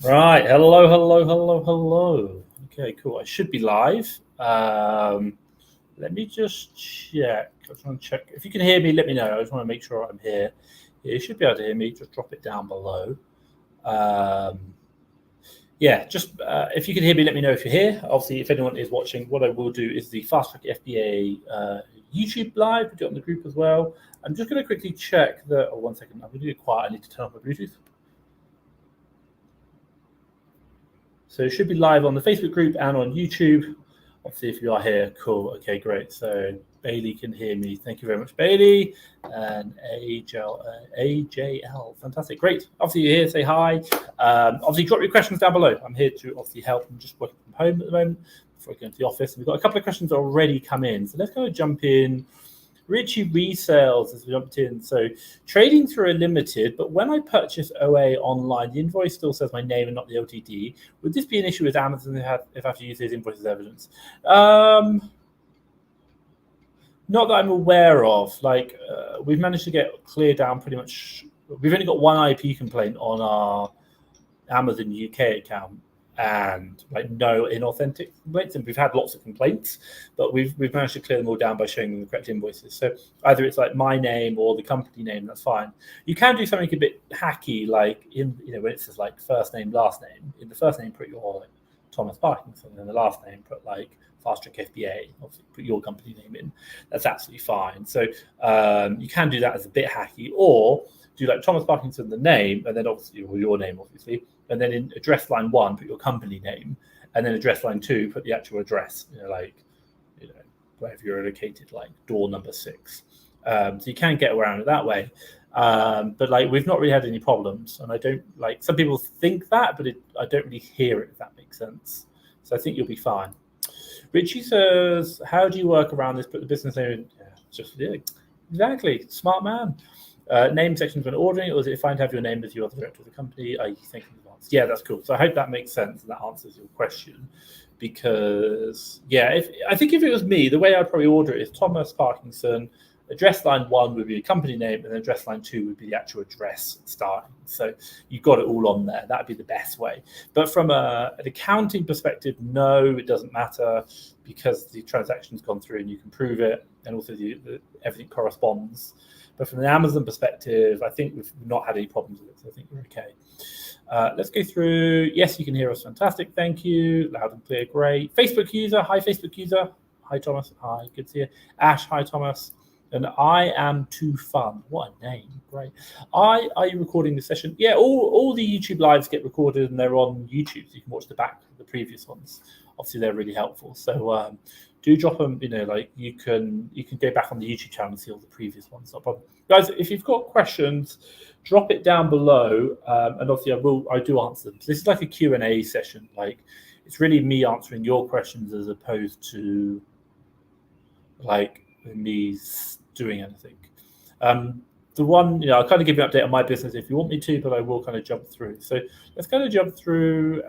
Right. Hello. Okay, cool. I should be live. Let me just check. I just want to check. If you can hear me, let me know. I just want to make sure I'm here. Yeah, you should be able to hear me. Just drop it down below. Um, yeah, just if you can hear me, let me know if you're here. Obviously, if anyone is watching, what I will do is the Fast Track FBA YouTube live. Put it on the group as well. I'm just going to quickly check that. Oh, 1 second. I'm going to do it quiet. I need to turn off my Bluetooth. So it should be live on the Facebook group and on YouTube. Obviously, if you are here, cool. Okay, great. So Bailey can hear me. Thank you very much, Bailey. And AJL. Fantastic. Great. Obviously, you're here. Say hi. Obviously, drop your questions down below. I'm here to obviously help. I'm just working from home at the moment before I go into the office. And we've got a couple of questions already come in. So let's go jump in. Richie resales as we jumped in. So trading through a limited, but when I purchase OA online, the invoice still says my name and not the LTD. Would this be an issue with Amazon if I have to use those invoices as evidence? Not that I'm aware of. Like we've managed to get clear down pretty much. We've only got one IP complaint on our Amazon UK account, and like no inauthentic complaints, and we've had lots of complaints, but we've managed to clear them all down by showing them the correct invoices. So either it's like my name or the company name, that's fine. You can do something a bit hacky, like in when it says like first name last name. In the first name put your like Thomas Parkinson, and in the last name put like Fast Track FBA. Obviously put your company name in. That's absolutely fine. So you can do that as a bit hacky, or do like Thomas Parkinson the name, and then obviously or your name obviously, and then in address line 1 put your company name, and then address line 2 put the actual address, like wherever you're located, like door number 6. So you can get around it that way, but like we've not really had any problems, and I don't like some people think that, but I don't really hear it, if that makes sense. So I think you'll be fine. Richie says, how do you work around this? Put the business name in. Yeah, exactly, smart man. Name sections when ordering, or is it fine to have your name as you are the director of the company? Are you thinking in advance? Yeah, that's cool. So I hope that makes sense and that answers your question. Because I think if it was me, the way I'd probably order it is Thomas Parkinson. Address line 1 would be a company name, and then address line 2 would be the actual address starting. So you've got it all on there. That'd be the best way. But from an accounting perspective, no, it doesn't matter, because the transaction's gone through and you can prove it, and also everything corresponds. But from an Amazon perspective, I think we've not had any problems with it, so I think we're okay. Let's go through. Yes, you can hear us. Fantastic. Thank you. Loud and clear. Great. Facebook user. Hi, Facebook user. Hi, Thomas. Hi. Good to see you. Ash. Hi, Thomas. And I am too fun. What a name. Great. Are you recording this session? Yeah, all the YouTube lives get recorded and they're on YouTube, so you can watch the back of the previous ones. Obviously, they're really helpful. So do drop them, like you can go back on the YouTube channel and see all the previous ones. No problem. Guys, if you've got questions, drop it down below, and obviously I do answer them. So this is like a Q&A session. Like it's really me answering your questions as opposed to like me doing anything. The one, I'll kind of give you an update on my business if you want me to, but I will kind of jump through. So let's kind of jump through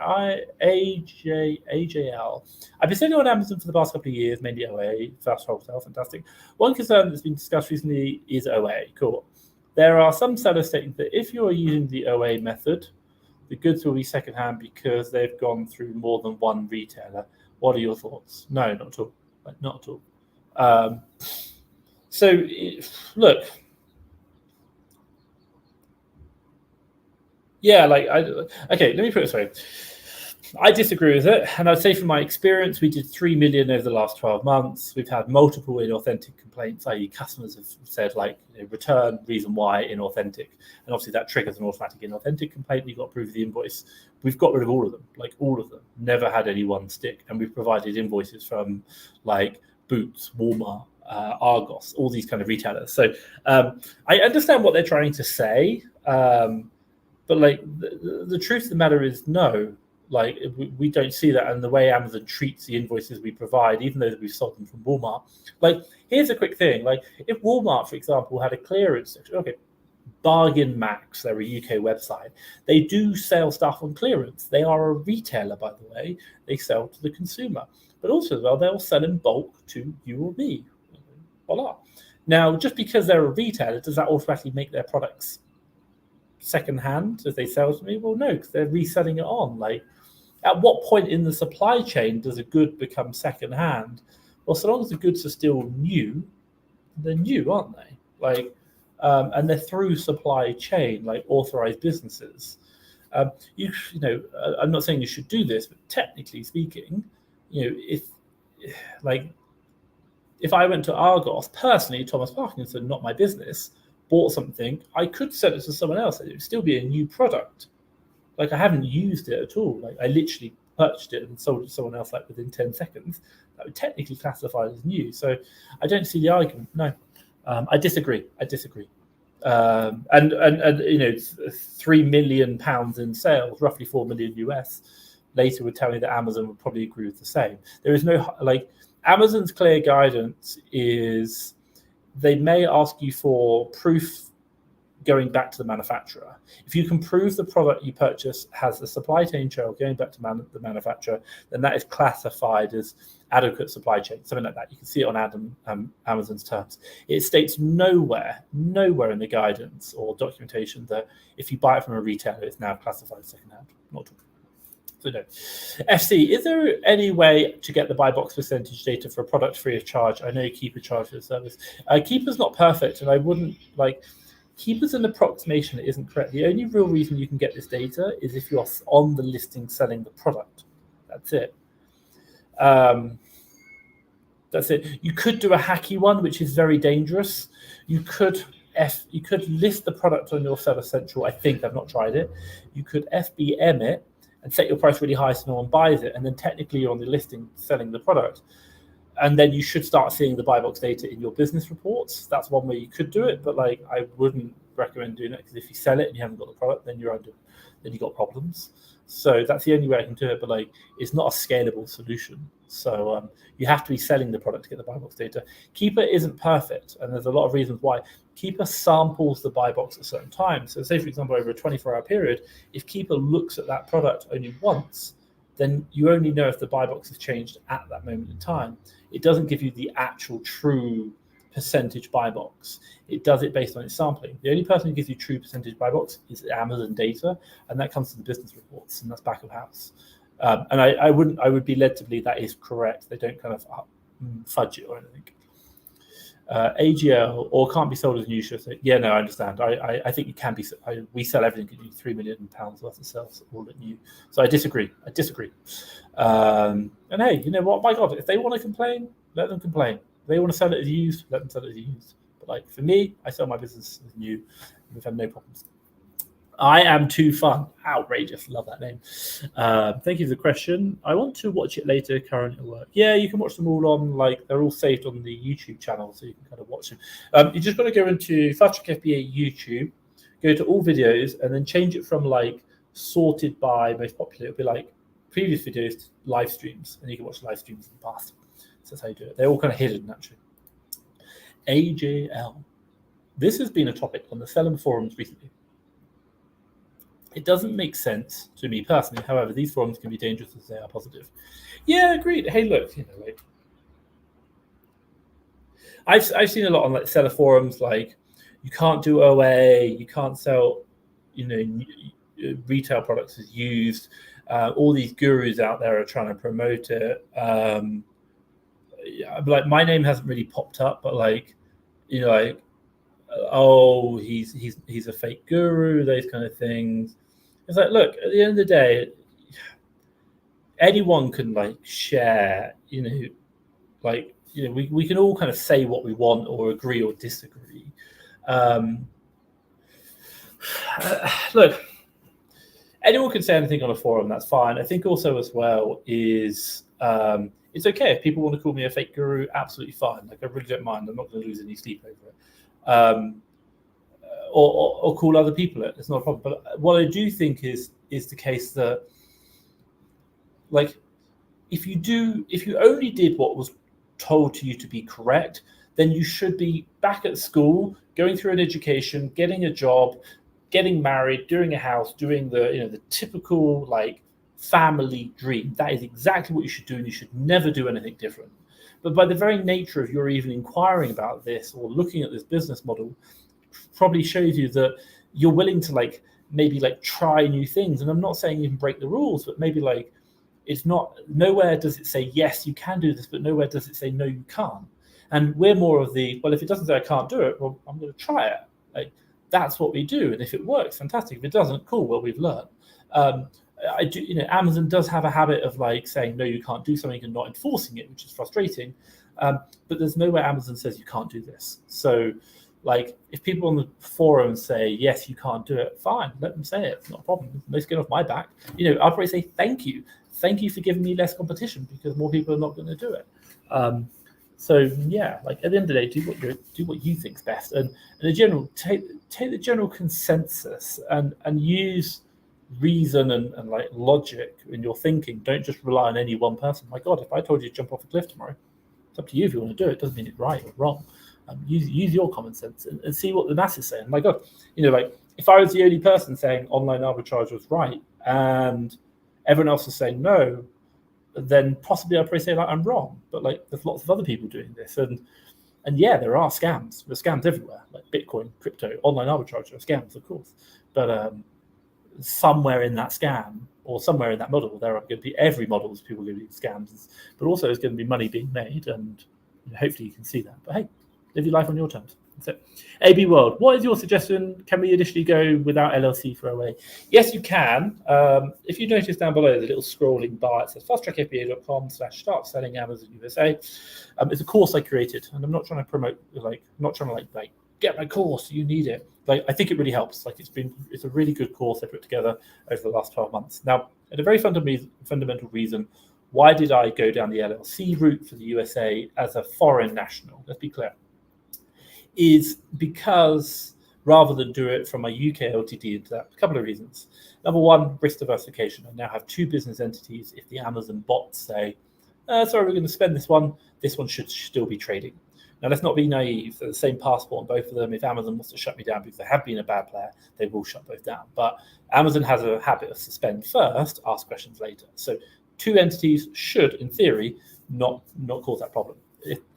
AJL. I've been selling on Amazon for the past couple of years, mainly OA, fast wholesale, fantastic. One concern that's been discussed recently is OA. Cool. There are some sellers stating that if you are using the OA method, the goods will be secondhand because they've gone through more than one retailer. What are your thoughts? No, not at all. Not at all. Look. Yeah, okay, let me put it this way. I disagree with it, and I'd say from my experience, we did 3 million over the last 12 months. We've had multiple inauthentic complaints, i.e. customers have said return, reason why, inauthentic. And obviously that triggers an automatic inauthentic complaint. You've got to prove the invoice. We've got rid of all of them, all of them. Never had any one stick. And we've provided invoices from Boots, Walmart, Argos, all these kind of retailers. So I understand what they're trying to say, but the truth of the matter is no. We don't see that, and the way Amazon treats the invoices we provide, even though we've sold them from Walmart. Here's a quick thing. If Walmart, for example, had a clearance section, okay, Bargain Max, they're a UK website. They do sell stuff on clearance. They are a retailer, by the way. They sell to the consumer. But also, they'll sell in bulk to you or me. Voila. Now, just because they're a retailer, does that automatically make their products secondhand if they sell to me? Well, no, because they're reselling it on. Like, at what point in the supply chain does a good become secondhand? Well, so long as the goods are still new, they're new, aren't they? Like, and they're through supply chain, like authorized businesses. I'm not saying you should do this, but technically speaking, if I went to Argos personally, Thomas Parkinson, not my business, bought something, I could sell it to someone else. It would still be a new product. Like, I haven't used it at all. Like, I literally purchased it and sold it to someone else like within 10 seconds. That would technically classify as new. So I don't see the argument. No, I disagree. And £3 million in sales, roughly 4 million US, later would tell me that Amazon would probably agree with the same. There is no, like, Amazon's clear guidance is they may ask you for proof going back to the manufacturer. If you can prove the product you purchase has a supply chain trail going back to the manufacturer, then that is classified as adequate supply chain, something like that. You can see it on Amazon's terms. It states nowhere in the guidance or documentation that if you buy it from a retailer, it's now classified as secondhand. Not at all. So no. FC, is there any way to get the buy box percentage data for a product free of charge? I know Keeper charges for the service. Keeper's not perfect, and I wouldn't like. Keeper's an approximation that isn't correct. The only real reason you can get this data is if you're on the listing selling the product. That's it. You could do a hacky one, which is very dangerous. You could list the product on your Seller Central. I think I've not tried it. You could FBM it and set your price really high so no one buys it, and then technically you're on the listing selling the product. And then you should start seeing the buy box data in your business reports. That's one way you could do it, but like, I wouldn't recommend doing it, because if you sell it and you haven't got the product, then you got problems. So that's the only way I can do it, but like, it's not a scalable solution. So you have to be selling the product to get the buy box data. Keeper isn't perfect, and there's a lot of reasons why. Keeper samples the buy box at certain times. So say, for example, over a 24-hour period, if Keeper looks at that product only once, then you only know if the buy box has changed at that moment in time. It doesn't give you the actual true percentage buy box. It does it based on its sampling. The only person who gives you true percentage buy box is Amazon data, and that comes to the business reports, and that's back of house. And I would be led to believe that is correct. They don't kind of fudge it or anything. AGL or can't be sold as new shift. Yeah, no, I understand. I think it can be. We sell everything at £3 million worth of sales all at new. So I disagree. And hey, you know what? My God, if they want to complain, let them complain. If they want to sell it as used, let them sell it as used. But like, for me, I sell my business as new. We've had no problems. I am too fun. Outrageous. Love that name. Thank you for the question. I want to watch it later, current at work. Yeah, you can watch them all on, like, they're all saved on the YouTube channel, so you can kind of watch them. You just got to go into Fast Track FBA YouTube, go to all videos, and then change it from like sorted by most popular. It'll be like previous videos to live streams, and you can watch live streams in the past. So that's how you do it. They're all kind of hidden, actually. AJL. This has been a topic on the Seller forums recently. It doesn't make sense to me personally. However, these forums can be dangerous as they are positive. Yeah, agreed. Hey, look, like, I've seen a lot on like seller forums, like, you can't do OA, you can't sell, retail products as used. All these gurus out there are trying to promote it. Like, my name hasn't really popped up, but like, oh, he's a fake guru, those kind of things. It's like, look, at the end of the day, anyone can like share, we can all kind of say what we want or agree or disagree. Look, anyone can say anything on a forum, that's fine. I think also as well is it's okay if people want to call me a fake guru, absolutely fine. Like, I really don't mind. I'm not going to lose any sleep over it. Or call other people it. It's not a problem. But what I do think is the case that, like, if you only did what was told to you to be correct, then you should be back at school, going through an education, getting a job, getting married, doing a house, doing the typical like family dream. That is exactly what you should do, and you should never do anything different. But by the very nature of your even inquiring about this or looking at this business model, probably shows you that you're willing to like maybe like try new things. And I'm not saying even break the rules, but maybe like it's not, nowhere does it say yes you can do this, but nowhere does it say no you can't. And we're more of the, well, if it doesn't say I can't do it, well, I'm going to try it. Like that's what we do, and if it works, fantastic. If it doesn't, cool. Well, we've learned. I do, Amazon does have a habit of like saying no, you can't do something and not enforcing it, which is frustrating. But there's nowhere Amazon says you can't do this. So, like, if people on the forum say yes, you can't do it, fine, let them say it. It's not a problem. No skin off my back. I'll probably say thank you for giving me less competition because more people are not going to do it. So yeah, like at the end of the day, do what you think's best, and in general, take the general consensus and use reason and like logic in your thinking. Don't just rely on any one person. My God, if I told you to jump off a cliff tomorrow, it's up to you if you want to do it. It doesn't mean it's right or wrong. Use your common sense and see what the masses say. And my God, like if I was the only person saying online arbitrage was right and everyone else is saying no, then possibly I'd probably say like I'm wrong. But like there's lots of other people doing this, and yeah, there are scams. There's scams everywhere, like Bitcoin, crypto, online arbitrage are scams, of course. But somewhere in that scam or somewhere in that model, there are going to be every model is people going to be scams, but also there's going to be money being made, and hopefully you can see that. But hey, live your life on your terms. That's it. AB World, what is your suggestion? Can we initially go without LLC throwaway? Yes, you can. If you notice down below the little scrolling bar, it says fasttrackfba.com/start selling Amazon USA. It's a course I created, and I'm not trying to promote, like get my course. You need it. Like I think it really helps. Like it's a really good course I put together over the last 12 months. Now, at a very fundamental reason, why did I go down the LLC route for the USA as a foreign national? Let's be clear. Is because rather than do it from my UK LTD into that, a couple of reasons. Number one, risk diversification. I now have two business entities. If the Amazon bots say, sorry, we're going to spend this one should still be trading. Now, let's not be naive. They're the same passport on both of them. If Amazon wants to shut me down because they have been a bad player, they will shut both down. But Amazon has a habit of suspend first, ask questions later. So two entities should, in theory, not cause that problem.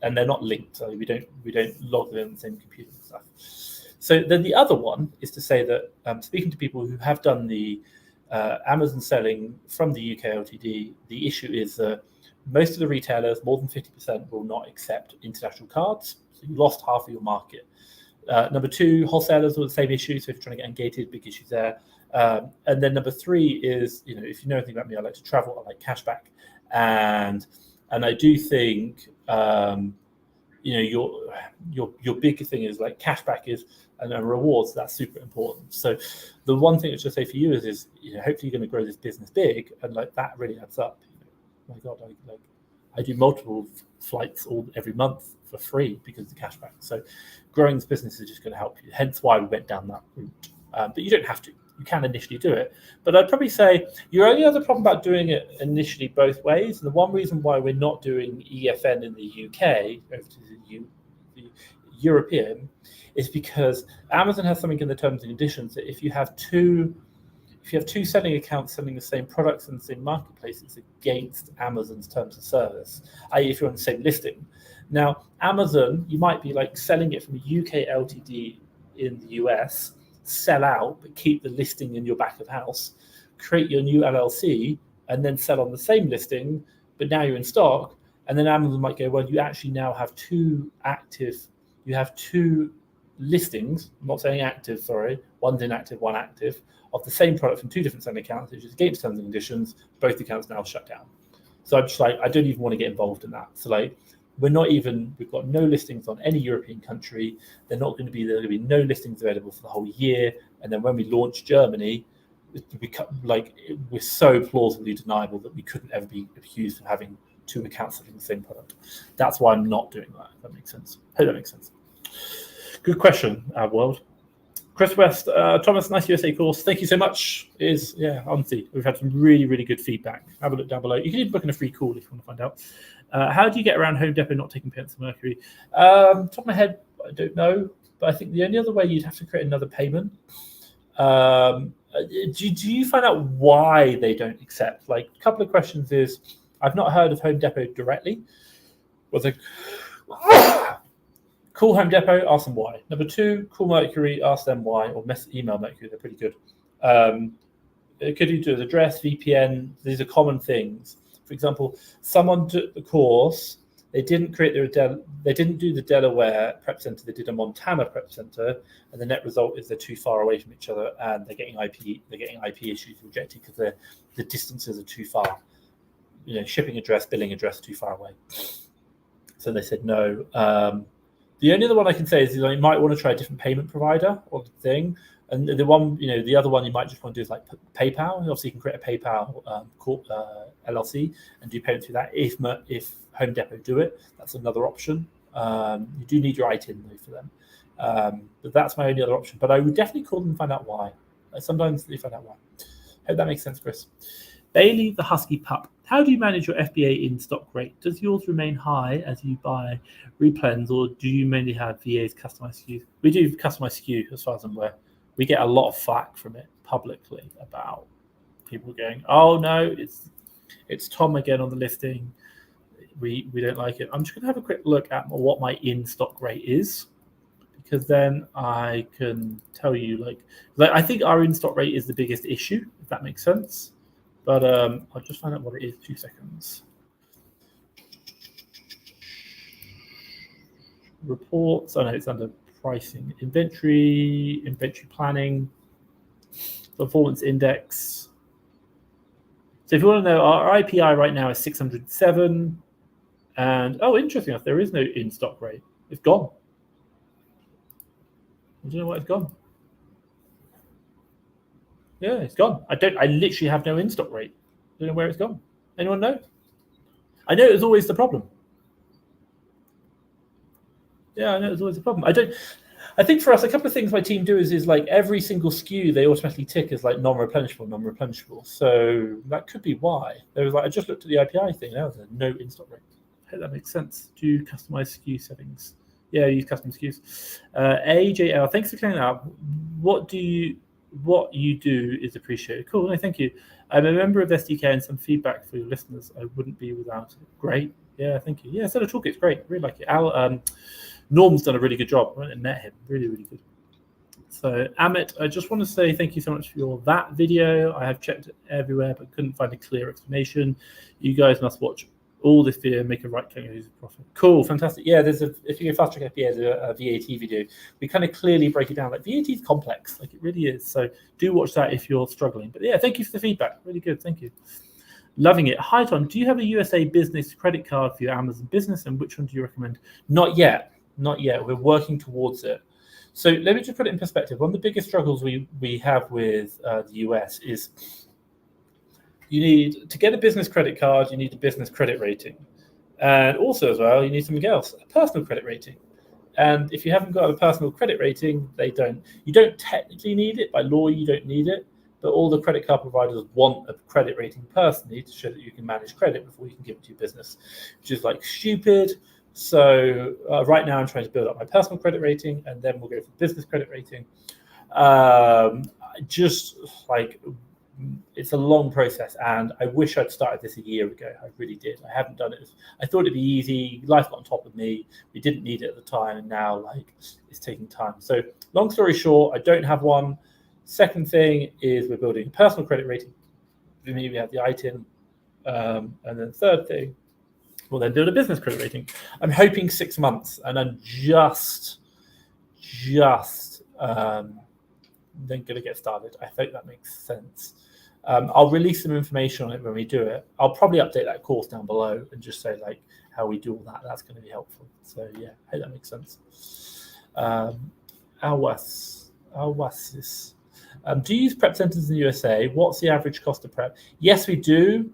And they're not linked, so we don't log them in the same computer and stuff. So then the other one is to say that speaking to people who have done the Amazon selling from the UK LTD, the issue is that most of the retailers, more than 50%, will not accept international cards. So you lost half of your market. Number two, wholesalers will have the same issue. So if you're trying to get engaged, big issues there. And then number three is, if you know anything about me, I like to travel, I like cashback, and I do think your big thing is like cashback is and rewards. That's super important. So the one thing I should say for you is hopefully you're going to grow this business big, and like that really adds up. My God, I do multiple flights every month for free because of the cashback. So growing this business is just going to help you. Hence why we went down that route. But you don't have to. You can initially do it. But I'd probably say your only other problem about doing it initially both ways, and the one reason why we're not doing EFN in the UK, over to the European, is because Amazon has something in the terms and conditions that if you have two selling accounts selling the same products in the same marketplace, it's against Amazon's terms of service, i.e. if you're on the same listing. Now, Amazon, you might be like selling it from a UK LTD in the US, sell out, but keep the listing in your back of house, create your new LLC, and then sell on the same listing, but now you're in stock. And then Amazon might go, well, you actually now have two listings. I'm not saying active, sorry. One's inactive, one active, of the same product from two different selling accounts, which is against terms and conditions. Both accounts now shut down. So I'm just like, I don't even want to get involved in that. So like, we've got no listings on any European country. There are going to be no listings available for the whole year. And then when we launch Germany, we're so plausibly deniable that we couldn't ever be accused of having two accounts selling the same product. That's why I'm not doing that. If that makes sense. Hope that makes sense. Good question, World. Chris West, Thomas, nice USA course. Thank you so much. Honestly, we've had some really, really good feedback. Have a look down below. You can even book in a free call if you want to find out. How do you get around Home Depot not taking payments for Mercury? Top of my head, I don't know. But I think the only other way you'd have to create another payment. Do you find out why they don't accept? Like, a couple of questions is, I've not heard of Home Depot directly. Call Home Depot, ask them why. Number 2, call Mercury, ask them why, or email Mercury, they're pretty good. Could you do an address, VPN? These are common things. For example, someone took the course, they didn't they didn't do the Delaware prep center, they did a Montana prep center, and the net result is they're too far away from each other, and they're getting IP issues rejected because the distances are too far. Shipping address, billing address, too far away. So they said no. The only other one I can say is you might want to try a different payment provider or thing. And the one, the other one you might just want to do is like PayPal. Obviously, you can create a PayPal LLC and do payment through that. If Home Depot do it, that's another option. You do need your ITIN though for them, but that's my only other option. But I would definitely call them and find out why. Sometimes they find out why. Hope that makes sense, Chris. Bailey the Husky Pup. How do you manage your FBA in-stock rate? Does yours remain high as you buy replens, or do you mainly have VA's customized SKUs? We do customized SKU as far as I'm aware. We get a lot of flack from it publicly about people going, "Oh no, it's Tom again on the listing. We don't like it." I'm just going to have a quick look at what my in-stock rate is, because then I can tell you, like I think our in-stock rate is the biggest issue, if that makes sense. But I'll just find out what it is. 2 seconds. Reports. Oh no, it's under pricing, inventory planning, performance index. So if you want to know, our IPI right now is 607, and interesting enough, there is no in-stock rate. It's gone. I don't know why it's gone. Yeah, it's gone. I literally have no in-stock rate. I don't know where it's gone. Anyone know? I know it was always the problem. Yeah, I know it's always a problem. I think for us, a couple of things my team do is like every single SKU they automatically tick as like non-replenishable. So that could be why. There was I just looked at the IPI thing. There was no in-stock rate. I hope that makes sense. Do customize SKU settings. Yeah, use custom SKUs. AJL, thanks for clearing that up. What you do is appreciated. Cool, no, thank you. I'm a member of SDK, and some feedback for your listeners. I wouldn't be without it. Great. Yeah, thank you. Yeah, Set of Toolkit's great. Really like it. Norm's done a really good job. I went and met him. Really, really good. So, Amit, I just want to say thank you so much for that video. I have checked it everywhere, but couldn't find a clear explanation. You guys must watch all this video, make a right calculator, use a profit. Cool, fantastic. Yeah, if you go fast track FBA, there's a VAT video. We kind of clearly break it down. Like VAT is complex, like it really is. So do watch that if you're struggling. But yeah, thank you for the feedback. Really good, thank you. Loving it. Hi, Tom. Do you have a USA business credit card for your Amazon business, and which one do you recommend? Not yet. We're working towards it. So let me just put it in perspective. One of the biggest struggles we have with the US is you need to get a business credit card, you need a business credit rating. And also as well, you need something else, a personal credit rating. And if you haven't got a personal credit rating, you don't technically need it. By law, you don't need it. But all the credit card providers want a credit rating personally to show that you can manage credit before you can give it to your business, which is like stupid. So right now I'm trying to build up my personal credit rating, and then we'll go for business credit rating. Just like it's a long process, and I wish I'd started this a year ago. I really did. I haven't done it. I thought it'd be easy. Life got on top of me. We didn't need it at the time, and now like it's taking time. So long story short, I don't have one. Second thing is we're building a personal credit rating. For me, we have the ITIN, and then third thing, we'll then build a business credit rating. I'm hoping 6 months, and I'm just then going to get started. I think that makes sense. I'll release some information on it when we do it. I'll probably update that course down below and just say like how we do all that. That's going to be helpful. So yeah, I hope that makes sense. Oasis. Do you use prep centers in the USA? What's the average cost of prep? Yes, we do.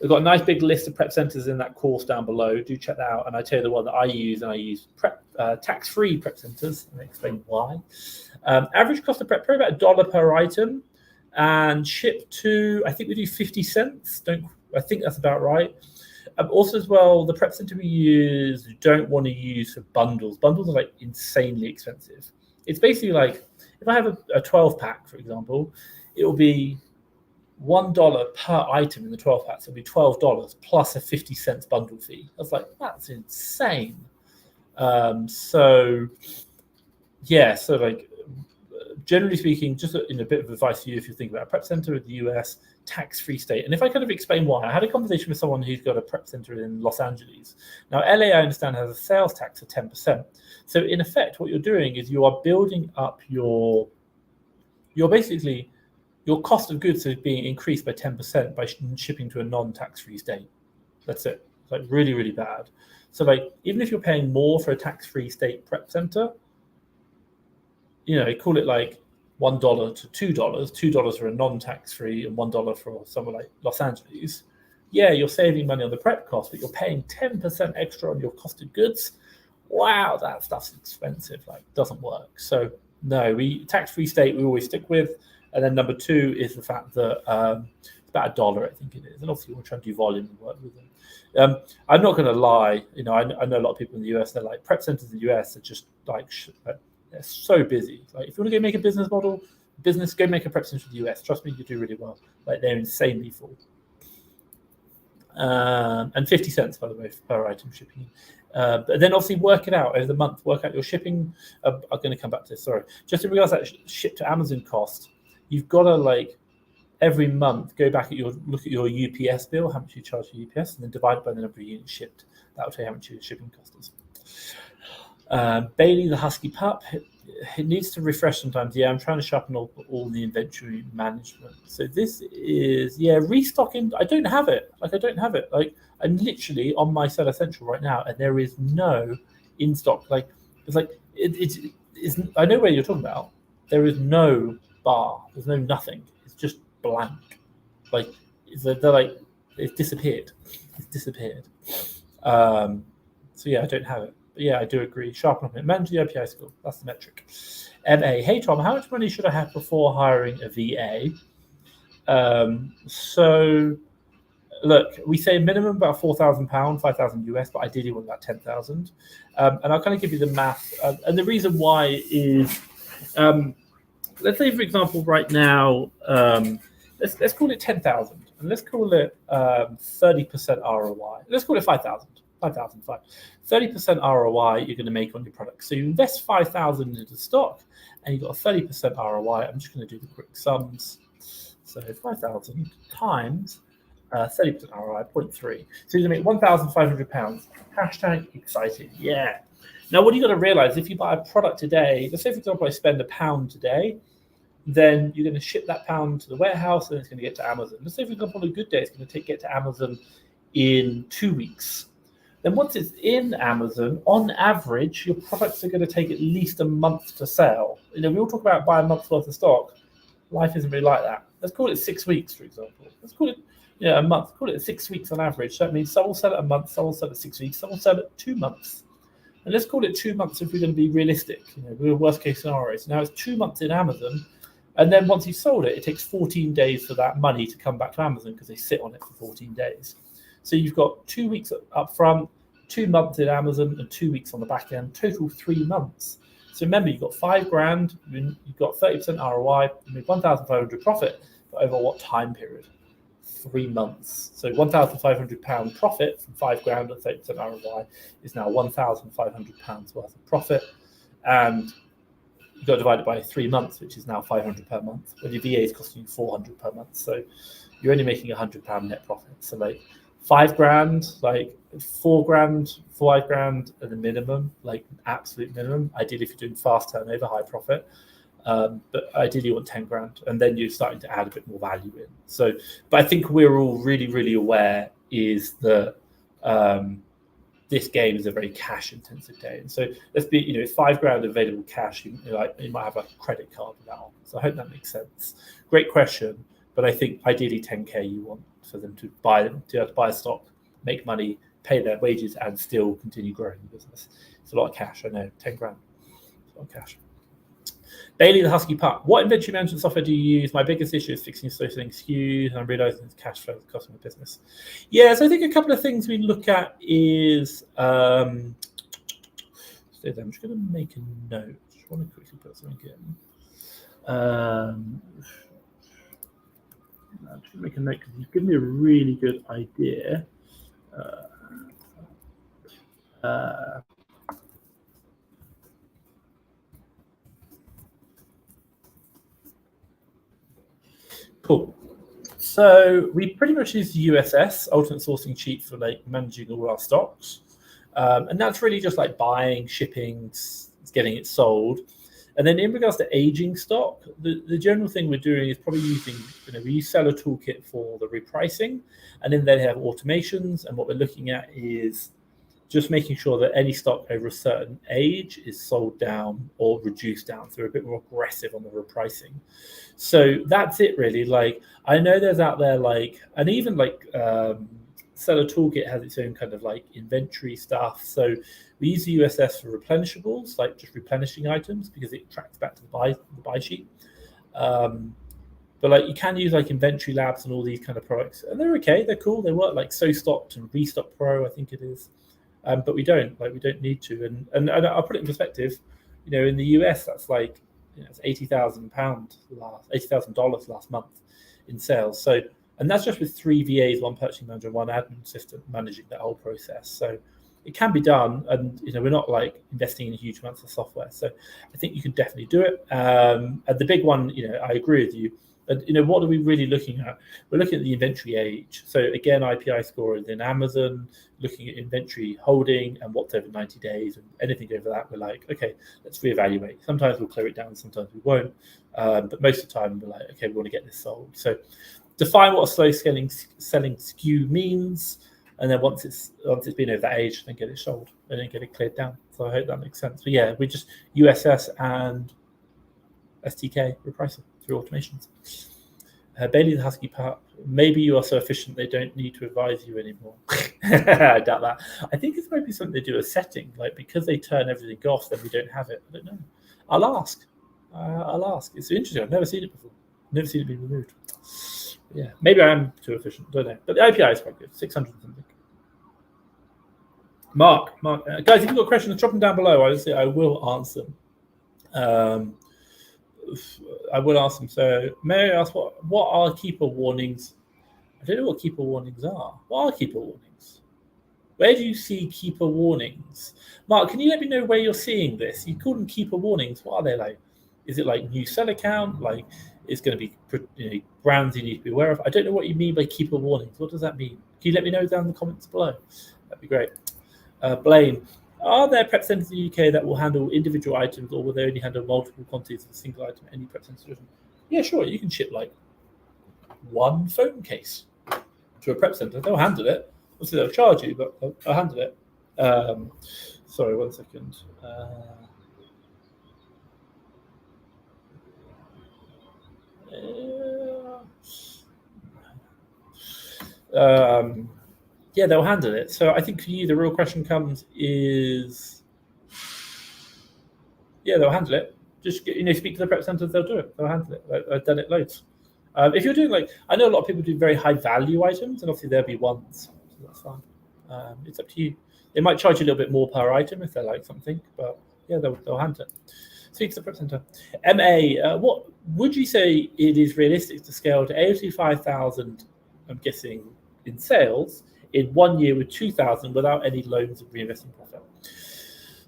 We've got a nice big list of prep centers in that course down below. Do check that out. And I tell you the one that I use, and I use tax-free prep centers, and I explain why. Average cost of prep, probably about $1 per item, and ship to, I think we do 50 cents. I think that's about right. Also as well, the prep center we use, don't want to use for bundles. Bundles are like insanely expensive. It's basically like, if I have a 12 pack, for example, it will be $1 per item in the 12 packs. It'll be $12 plus a 50 cents bundle fee. I was like, that's insane. So like generally speaking, just a bit of advice for you if you think about a prep center in the US, tax-free state. And if I kind of explain why, I had a conversation with someone who's got a prep center in Los Angeles. Now, LA, I understand, has a sales tax of 10%. So in effect, what you're doing is you are building up your cost of goods is being increased by 10% by shipping to a non-tax-free state. That's it. It's like really, really bad. So like even if you're paying more for a tax-free state prep center, call it like $1 to $2, $2 for a non-tax-free and $1 for somewhere like Los Angeles. Yeah, you're saving money on the prep cost, but you're paying 10% extra on your cost of goods. Wow, that stuff's expensive. Like, doesn't work. So no, tax-free state we always stick with. And then number two is the fact that it's about $1, I think it is. And obviously we're trying to do volume and work with them. I'm not going to lie. I know a lot of people in the US. They're like prep centers in the US are just like they're so busy. Like if you want to go make a business model, go make a prep center in the US. Trust me, you do really well. Like they're insanely full. And 50 cents, by the way, per item shipping. But then obviously work it out over the month. Work out your shipping. I'm going to come back to this. Sorry. Just in regards to that ship to Amazon cost, you've got to like every month go back look at your UPS bill, how much you charge for UPS, and then divide by the number of units shipped. That will tell you how much your shipping cost is. Bailey the Husky Pup, it needs to refresh sometimes. Yeah, I'm trying to sharpen all the inventory management. So this is restocking. I don't have it. Like I'm literally on my Seller Central right now, and there is no in stock. Like it's I know where you're talking about. There is no bar. There's no nothing. It's just blank. Like it's disappeared. It's disappeared. So yeah, I don't have it. But yeah, I do agree. Sharpen up it. Manage the API skill. That's the metric. MA. Hey Tom, how much money should I have before hiring a VA? So look, we say minimum about £4,000, 5,000 US, but ideally want about 10,000. And I'll kind of give you the math. And the reason why is, let's say for example, right now, let's call it 10,000, and let's call it 30% ROI. Let's call it 5,000. 30% ROI you're going to make on your product. So you invest 5,000 into stock, and you've got a 30% ROI. I'm just going to do the quick sums. So 5,000 times 30% ROI, 0.3. So you're going to make £1,500. Hashtag excited. Yeah. Now, what you got to realize, if you buy a product today, let's say, for example, I spend £1 today, then you're going to ship that pound to the warehouse, and it's going to get to Amazon. Let's say, for example, on a good day, it's going to get to Amazon in 2 weeks. Then once it's in Amazon, on average, your products are going to take at least a month to sell. We all talk about buying a month's worth of stock. Life isn't really like that. Let's call it 6 weeks, for example. Let's call it a month. Call it 6 weeks on average. So that means some will sell it a month, some will sell it 6 weeks, some will sell it 2 months. And let's call it 2 months if we're going to be realistic. We're worst case scenario. So now it's 2 months in Amazon. And then once you've sold it, it takes 14 days for that money to come back to Amazon because they sit on it for 14 days. So you've got 2 weeks up front, 2 months in Amazon, and 2 weeks on the back end, total 3 months. So remember, you've got $5,000, you've got 30% ROI, you made 1,500 profit, but over what time period? 3 months. So £1,500 profit from $5,000 and 30% ROI is now £1,500 worth of profit. And you've got to divide it by 3 months, which is now $500 per month. When your VA is costing you $400 per month. So you're only making £100 net profit. So like $5,000, like $4,000, $5,000 at the minimum, like absolute minimum. Ideally, if you're doing fast turnover, high profit. But ideally you want 10 grand, and then you're starting to add a bit more value in. So, but I think we're all really, really aware is that this game is a very cash intensive game. And so let's be, $5,000 available cash, you might have a credit card with that on. So I hope that makes sense. Great question. But I think ideally 10K you want for them to buy stock, make money, pay their wages, and still continue growing the business. It's a lot of cash, I know, 10 grand. It's a lot of cash. Bailey the Husky Pup. What inventory management software do you use? My biggest issue is fixing social SKUs, and I'm realizing it's cash flow is costing my business. Yeah, so I think a couple of things we look at is I'm just going to make a note. I just want to quickly put something in. I'm just going to make a note because you've given me a really good idea. Cool. So we pretty much use the USS, Ultimate Sourcing Sheet, for like managing all our stocks. And that's really just like buying, shipping, getting it sold. And then in regards to aging stock, the general thing we're doing is probably using, we use Seller Toolkit for the repricing, and then they have automations. And what we're looking at is just making sure that any stock over a certain age is sold down or reduced down. So we're a bit more aggressive on the repricing. So that's it really. Like, I know there's out there and even Seller Toolkit has its own kind of like inventory stuff. So we use the USS for replenishables, like just replenishing items, because it tracks back to the buy sheet. But like you can use like Inventory Labs and all these kind of products, and they're okay, they're cool, they work, like So Stocked and Restock Pro, I think it is. But we don't need to. And I'll put it in perspective. In the US, that's like it's $80,000 last month in sales. So, and that's just with 3 VAs, 1 purchasing manager, and 1 admin assistant managing that whole process. So it can be done, and we're not like investing in huge amounts of software. So I think you can definitely do it. And the big one, I agree with you. And what are we really looking at? We're looking at the inventory age. So again, IPI score in Amazon, looking at inventory holding and what's over 90 days, and anything over that, we're like, okay, let's reevaluate. Sometimes we'll clear it down, sometimes we won't. But most of the time, we're like, okay, we want to get this sold. So define what a slow selling SKU means, and then once it's been over that age, then get it sold and then get it cleared down. So I hope that makes sense. But yeah, we just USS and STK repricing through automations. Bailey the Husky Pup, maybe you are so efficient they don't need to advise you anymore. I doubt that. I think it's maybe something they do a setting, like because they turn everything off, then we don't have it. I don't know. I'll ask. It's interesting. I've never seen it before. Never seen it be removed. Yeah, maybe I am too efficient. Don't know. But the API is quite good. 600 something. Mark, guys, if you've got questions, drop them down below. I will answer them. I will ask them. So may I ask what are keeper warnings? I don't know what keeper warnings are. What are keeper warnings? Where do you see keeper warnings? Mark, can you let me know where you're seeing this? You call them keeper warnings. What are they like? Is it like new seller count? Like it's going to be brands you need to be aware of? I don't know what you mean by keeper warnings. What does that mean? Can you let me know down in the comments below? That'd be great. Blaine, are there prep centers in the UK that will handle individual items, or will they only handle multiple quantities of a single item? Any prep center solution? Yeah, sure. You can ship like 1 phone case to a prep center. They'll handle it. Obviously, they'll charge you, but they'll handle it. Sorry, 1 second. Yeah, they'll handle it. So I think for you, the real question comes is, yeah, they'll handle it. Just speak to the prep centers, they'll do it. They'll handle it. I've done it loads. If you're doing I know a lot of people do very high value items, and obviously there'll be ones, so that's fine. It's up to you. They might charge you a little bit more per item if they like something, but yeah, they'll handle it. Speak to the prep center. MA, what would you say it is realistic to scale to AOT 5,000? I'm guessing in sales in 1 year with 2,000 without any loans of reinvesting profit.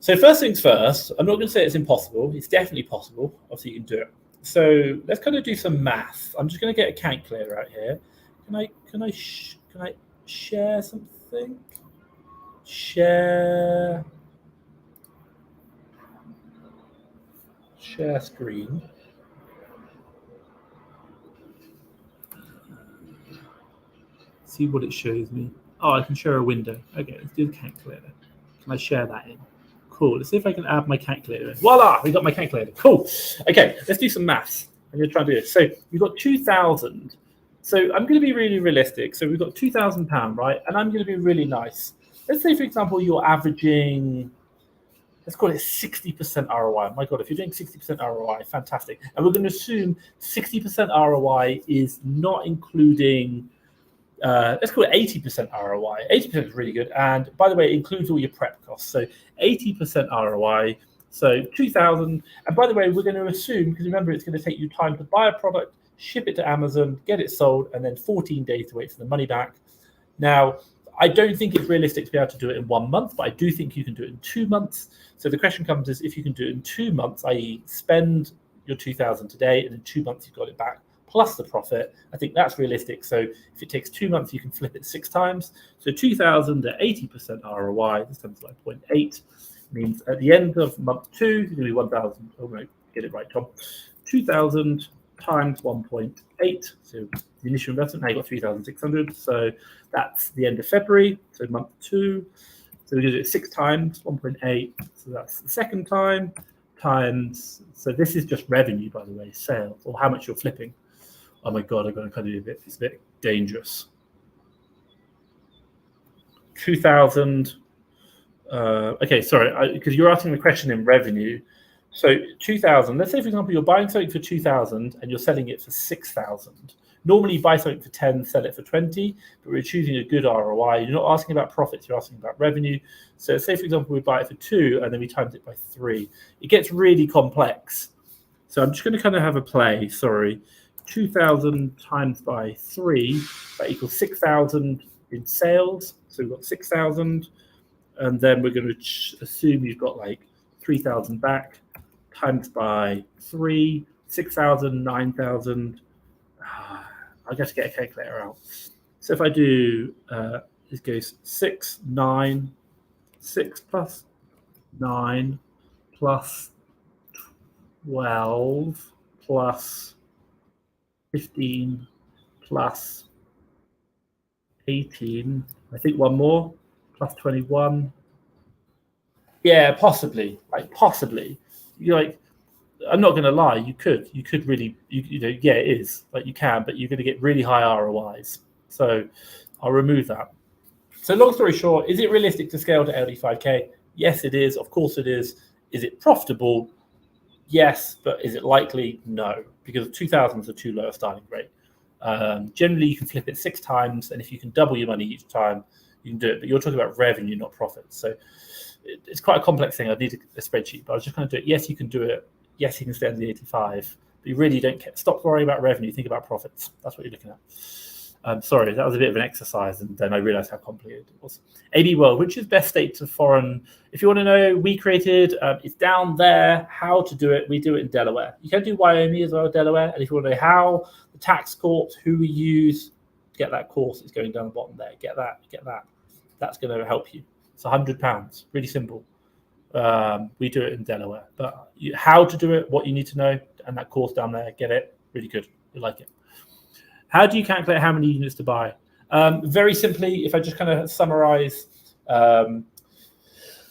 So first things first, I'm not going to say it's impossible. It's definitely possible. Obviously, you can do it. So let's kind of do some math. I'm just going to get a calculator out here. Can I share something? Share screen. See what it shows me. Oh, I can share a window. Okay, let's do the calculator. Can I share that in? Cool. Let's see if I can add my calculator in. Voila, we got my calculator. Cool. Okay, let's do some maths. I'm going to try and do this. So we've got 2,000. So I'm going to be really realistic. So we've got £2,000, right? And I'm going to be really nice. Let's say, for example, you're averaging, let's call it 60% ROI. My God, if you're doing 60% ROI, fantastic. And we're going to assume 60% ROI is not including, let's call it 80% ROI. 80% is really good. And by the way, it includes all your prep costs. So 80% ROI. So 2,000. And by the way, we're going to assume, because remember, it's going to take you time to buy a product, ship it to Amazon, get it sold, and then 14 days to wait for the money back. Now, I don't think it's realistic to be able to do it in 1 month, but I do think you can do it in 2 months. So the question comes is if you can do it in 2 months, i.e. spend your 2,000 today, and in 2 months you've got it back plus the profit. I think that's realistic. So if it takes 2 months, you can flip it 6 times. So 2,000 at 80% ROI, this times like 0.8, means at the end of month 2, it's going to be 1,000. Oh, no, get it right, Tom. 2,000 times 1.8. So the initial investment, now you've got 3,600. So that's the end of February. So month 2. So we're going to do it 6 times 1.8. So that's the second time times. So this is just revenue, by the way, sales, or how much you're flipping. Oh my God, I'm going to kind of do a bit. It's a bit dangerous. 2,000. Okay, sorry, because you're asking the question in revenue. So 2,000. Let's say, for example, you're buying something for 2,000 and you're selling it for 6,000. Normally, you buy something for 10, sell it for 20, but we're choosing a good ROI. You're not asking about profits, you're asking about revenue. So say, for example, we buy it for 2 and then we times it by 3. It gets really complex. So I'm just going to kind of have a play, sorry. 2,000 times by 3, that equals 6,000 in sales. So we've got 6,000, and then we're going to assume you've got like 3,000 back, times by 3, 6,000, 9,000. I guess get a calculator out. So if I do, this goes 6, 9, 6 plus 9 plus 12 plus 15 plus 18. I think one more, plus 21. Yeah, possibly. Like possibly. You're like, I'm not going to lie. You could really, you know, yeah, it is. Like you can, but you're going to get really high ROIs. So I'll remove that. So long story short, is it realistic to scale to LD5K? Yes, it is. Of course it is. Is it profitable? Yes, but is it likely? No, because 2,000 is a too low a starting rate. Generally, you can flip it 6 times, and if you can double your money each time, you can do it. But you're talking about revenue, not profits. So it's quite a complex thing. I need a spreadsheet, but I was just going to do it. Yes, you can do it. Yes, you can stay under the 85, but you really don't care. Stop worrying about revenue. Think about profits. That's what you're looking at. Sorry, that was a bit of an exercise, and then I realized how complicated it was. AB World, which is best state to foreign? If you want to know, we created, it's down there, how to do it. We do it in Delaware. You can do Wyoming as well, Delaware. And if you want to know how, the tax courts, who we use, get that course. It's going down the bottom there. Get that. That's going to help you. It's £100, really simple. We do it in Delaware, but how to do it, what you need to know, and that course down there, get it, really good. You like it. How do you calculate how many units to buy? Very simply, if I just kind of summarize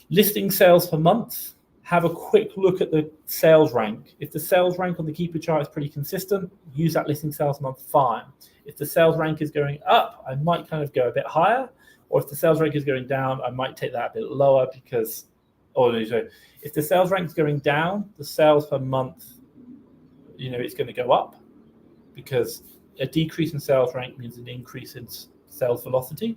listing sales per month, have a quick look at the sales rank. If the sales rank on the keeper chart is pretty consistent, use that listing sales month, fine. If the sales rank is going up, I might kind of go a bit higher, or if the sales rank is going down, I might take that a bit lower because, if the sales rank is going down, the sales per month, it's going to go up because a decrease in sales rank means an increase in sales velocity.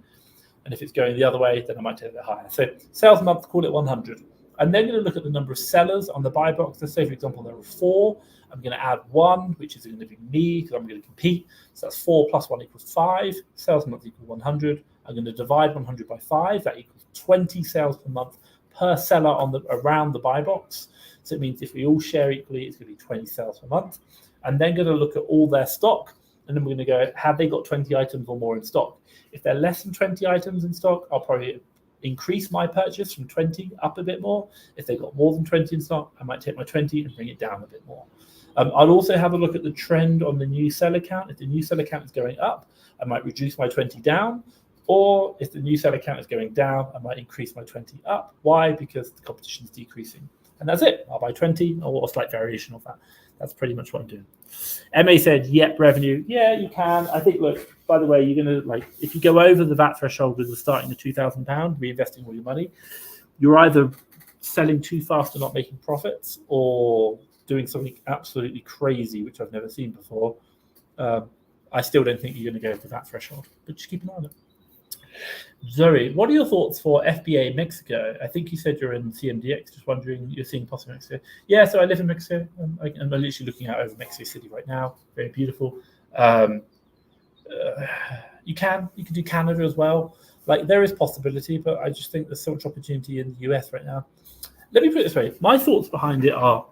And if it's going the other way, then I might take it a bit higher. So sales month, call it 100. I'm then going to look at the number of sellers on the buy box. Let's say, for example, there are 4. I'm going to add 1, which is going to be me because I'm going to compete. So that's 4 plus 1 equals 5. Sales month equals 100. I'm going to divide 100 by 5. That equals 20 sales per month per seller around the buy box. So it means if we all share equally, it's going to be 20 sales per month. I'm then going to look at all their stock. And then we're going to go, have they got 20 items or more in stock? If they're less than 20 items in stock, I'll probably increase my purchase from 20 up a bit more. If they've got more than 20 in stock, I might take my 20 and bring it down a bit more. I'll also have a look at the trend on the new seller count. If the new seller count is going up, I might reduce my 20 down. Or if the new seller count is going down, I might increase my 20 up. Why? Because the competition is decreasing. And that's it. I'll buy 20 or a slight variation of that. That's pretty much what I'm doing. MA said, yep, revenue. Yeah, you can. I think, look, by the way, you're going to, if you go over the VAT threshold with the starting at £2,000, reinvesting all your money, you're either selling too fast and not making profits or doing something absolutely crazy, which I've never seen before. I still don't think you're going to go over the VAT threshold, but just keep an eye on it. Zoe, what are your thoughts for FBA Mexico? I think you said you're in CMDX. Just wondering, you're seeing possible Mexico. Yeah, so I live in Mexico. I'm literally looking out over Mexico City right now. Very beautiful. You can do Canada as well. There is possibility, but I just think there's so much opportunity in the US right now. Let me put it this way. My thoughts behind it are,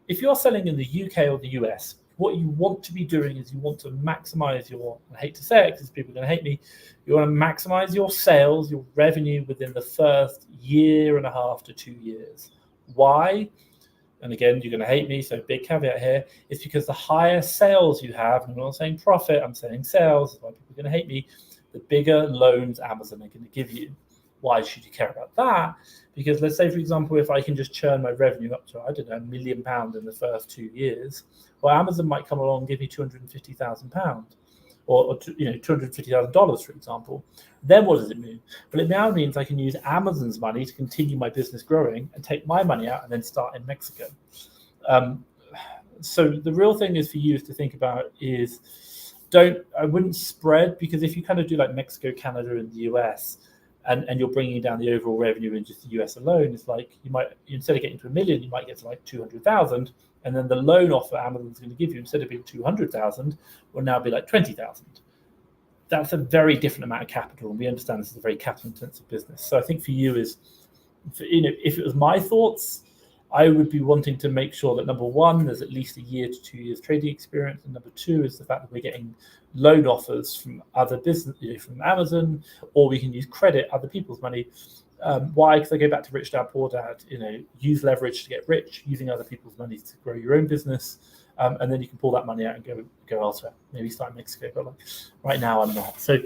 if you're selling in the UK or the US, what you want to be doing is you want to maximize your, I hate to say it because people are going to hate me, you want to maximize your sales, your revenue within the first 1.5 to 2 years. Why? And again, you're going to hate me, so big caveat here, it's because the higher sales you have, and I'm not saying profit, I'm saying sales, that's why people are going to hate me, the bigger loans Amazon are going to give you. Why should you care about that? Because let's say, for example, if I can just churn my revenue up to, I don't know, £1 million in the first 2 years, well, Amazon might come along and give me £250,000 or $250,000, for example. Then what does it mean? Well, it now means I can use Amazon's money to continue my business growing and take my money out and then start in Mexico. So the real thing is for you is to think about is I wouldn't spread, because if you kind of do like Mexico, Canada, and the US, and you're bringing down the overall revenue in just the US alone, it's like you might, instead of getting to $1 million, you might get to like 200,000, and then the loan offer Amazon's going to give you, instead of being 200,000, will now be like 20,000. That's a very different amount of capital, and we understand this is a very capital-intensive business. So I think for you is, if it was my thoughts, I would be wanting to make sure that, number one, there's at least 1 year to 2 years trading experience, and number two is the fact that we're getting loan offers from other business, from Amazon, or we can use credit, other people's money. Why? Because I go back to Rich Dad Poor Dad. Use leverage to get rich, using other people's money to grow your own business, and then you can pull that money out and go elsewhere. Maybe start in Mexico, but like, right now I'm not. So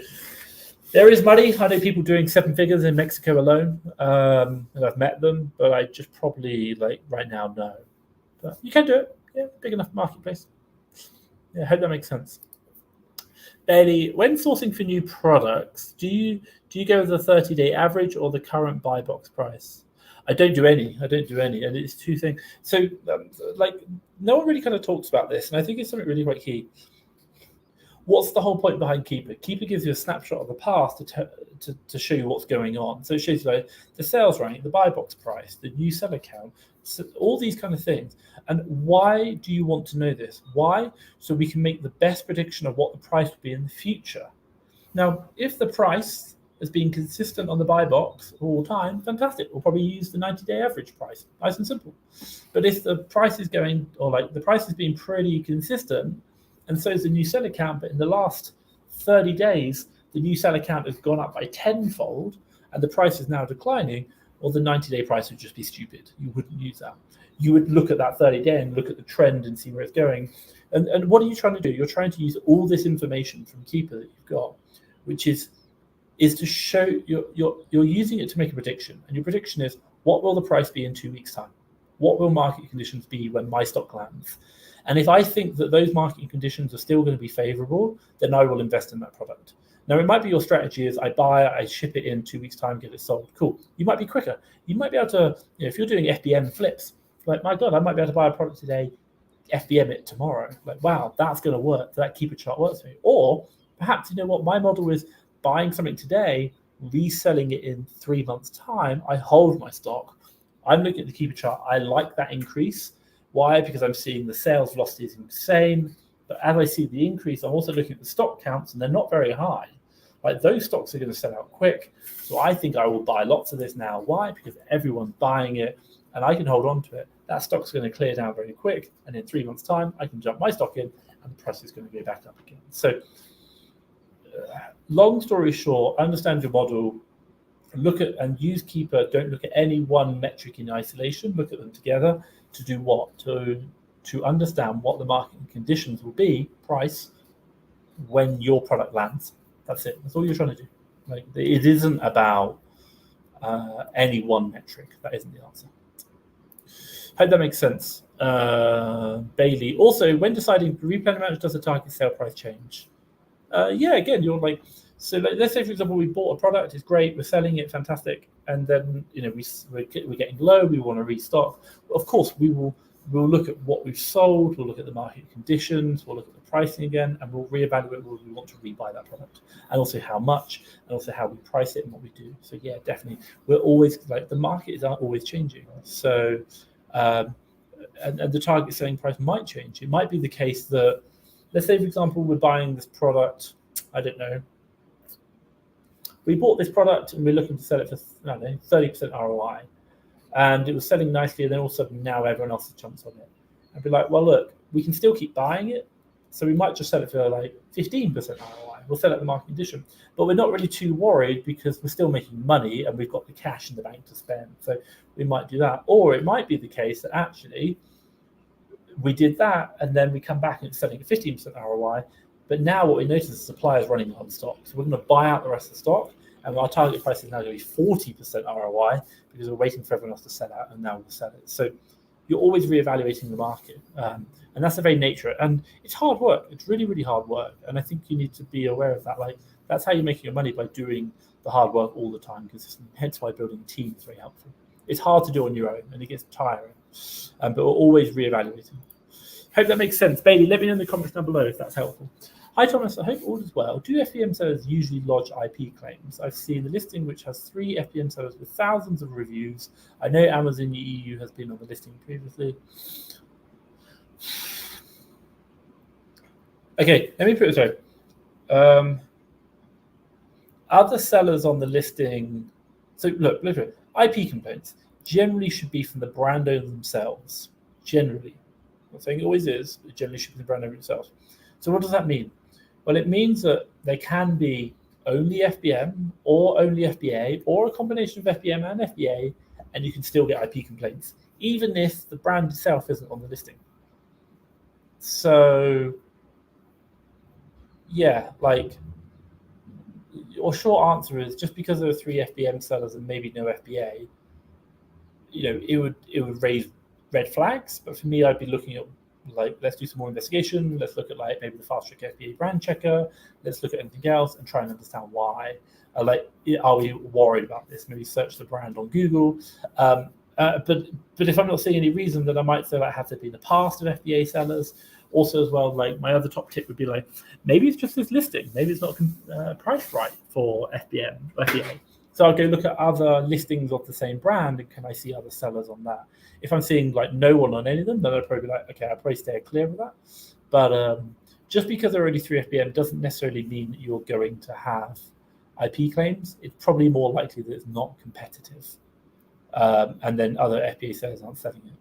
there is money. I know people doing 7 figures in Mexico alone, and I've met them, but I just probably, like, right now, no. But you can do it. Yeah, big enough marketplace. Yeah, I hope that makes sense. Bailey, when sourcing for new products, do you go with the 30-day average or the current buy box price? I don't do any, and it's two things. So, like, no one really kind of talks about this, and I think it's something really quite key. What's the whole point behind Keeper? Keeper gives you a snapshot of the past to show you what's going on. So it shows you like the sales rank, the buy box price, the new seller count, so all these kind of things. And why do you want to know this? Why? So we can make the best prediction of what the price will be in the future. Now, if the price has been consistent on the buy box all the time, fantastic. We'll probably use the 90-day average price. Nice and simple. But if the price is going, or like the price has been pretty consistent, and so is the new seller count, but in the last 30 days, the new seller count has gone up by 10-fold, and the price is now declining, or the 90-day price would just be stupid. You wouldn't use that. You would look at that 30-day and look at the trend and see where it's going. And what are you trying to do? You're trying to use all this information from Keeper that you've got, which is to show you're using it to make a prediction. And your prediction is, what will the price be in 2 weeks' time? What will market conditions be when my stock lands? And if I think that those market conditions are still going to be favorable, then I will invest in that product. Now, it might be your strategy is I buy it, I ship it in 2 weeks' time, get it sold. Cool. You might be quicker. You might be able to, if you're doing FBM flips, like, my God, I might be able to buy a product today, FBM it tomorrow. Like, wow, that's going to work. That Keeper chart works for me. Or perhaps, my model is buying something today, reselling it in 3 months' time. I hold my stock. I'm looking at the Keeper chart. I like that increase. Why? Because I'm seeing the sales velocity is insane. But as I see the increase, I'm also looking at the stock counts, and they're not very high. Like, those stocks are going to sell out quick. So I think I will buy lots of this now. Why? Because everyone's buying it, and I can hold on to it. That stock's going to clear down very quick, and in 3 months' time, I can jump my stock in, and the price is going to go back up again. So, long story short, understand your model. Look at and use Keeper. Don't look at any one metric in isolation. Look at them together to do what? To understand what the market conditions will be, price, when your product lands. That's it. That's all you're trying to do. Like, it isn't about any one metric. That isn't the answer. Hope that makes sense. Bailey. Also, when deciding replay amount, does the target sale price change? Yeah, again, you're like, so let's say, for example, we bought a product, it's great, we're selling it, fantastic, and then we're getting low, we want to restock. Of course, we'll look at what we've sold, we'll look at the market conditions, we'll look at the pricing again, and we'll reevaluate whether we want to rebuy that product, and also how much, and also how we price it and what we do. So yeah, definitely, we're always, like, the market is always changing. So and the target selling price might change. It might be the case that, let's say, for example, we're buying this product, I don't know, we bought this product and we're looking to sell it for, 30% ROI. And it was selling nicely, and then all of a sudden now everyone else jumps on it. I'd be like, well, look, we can still keep buying it. So we might just sell it for like 15% ROI. We'll sell it at the market condition, but we're not really too worried because we're still making money and we've got the cash in the bank to spend. So we might do that. Or it might be the case that actually we did that and then we come back and it's selling at 15% ROI. But now what we notice is the supply is running out of stock. So we're going to buy out the rest of the stock. And our target price is now going to be 40% ROI because we're waiting for everyone else to sell out and now we'll sell it. So you're always reevaluating the market. And that's the very nature. And it's hard work. It's really, really hard work. And I think you need to be aware of that. Like, that's how you're making your money, by doing the hard work all the time consistently. Hence why building a team is very helpful. It's hard to do on your own and it gets tiring. But we're always reevaluating. Hope that makes sense. Bailey, let me know in the comments down below if that's helpful. Hi Thomas, I hope all is well. Do FBM sellers usually lodge IP claims? I've seen the listing which has 3 FBM sellers with thousands of reviews. I know Amazon EU has been on the listing previously. Okay, let me put it this way. Other sellers on the listing. So look, IP complaints generally should be from the brand owner themselves. Generally. I'm not saying it always is, but it generally should be the brand owner themselves. So what does that mean? Well, it means that they can be only FBM or only FBA or a combination of FBM and FBA, and you can still get IP complaints, even if the brand itself isn't on the listing. So, yeah, like, your short answer is just because there are 3 FBM sellers and maybe no FBA, it would raise red flags. But for me, I'd be looking at, like, let's do some more investigation. Let's look at, like, maybe the Fast Track FBA brand checker. Let's look at anything else and try and understand why. Are we worried about this? Maybe search the brand on Google. But if I'm not seeing any reason, then I might say that has to be in the past of FBA sellers. Also, as well, like, my other top tip would be, like, maybe it's just this listing. Maybe it's not priced right for FBA. So I'll go look at other listings of the same brand and can I see other sellers on that? If I'm seeing, like, no one on any of them, then I'd probably be like, okay, I'll probably stay clear of that. But just because there are only 3 FBM doesn't necessarily mean that you're going to have IP claims. It's probably more likely that it's not competitive. And then other FBA sellers aren't selling it.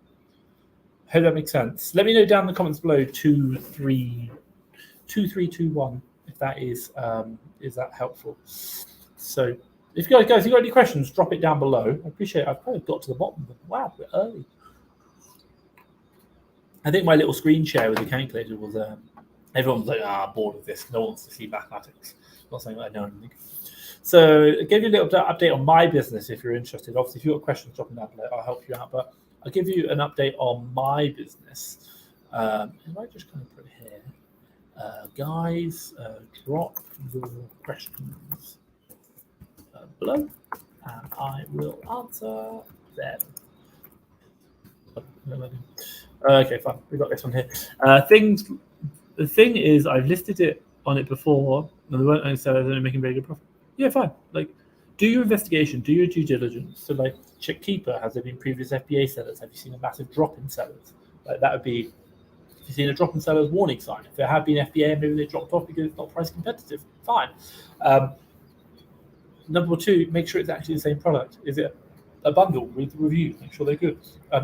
Hope that makes sense. Let me know down in the comments below 2321 if that is that helpful. So if you guys got any questions, drop it down below. I appreciate it. I've probably got to the bottom of them. Wow, we're early. I think my little screen share with the calculator was everyone was like, bored of this. No one wants to see mathematics. Not saying that I know anything. So I'll give you a little update on my business if you're interested. Obviously, if you've got questions, drop them down below. I'll help you out. But I'll give you an update on my business. If I just kind of put it here, guys, drop your questions below, and I will answer them. Okay, fine. We got this one here. The thing is, I've listed it on it before, and they weren't only sellers, they're making very good profit. Yeah, fine. Like, do your investigation, do your due diligence. So, like, check Keeper. Has there been previous FBA sellers? Have you seen a massive drop in sellers? Like, that would be, if you've seen a drop in sellers, warning sign. If there have been FBA, maybe they dropped off because it's not price competitive. Fine. Number 2, make sure it's actually the same product. Is it a bundle? Read the reviews. Make sure they're good.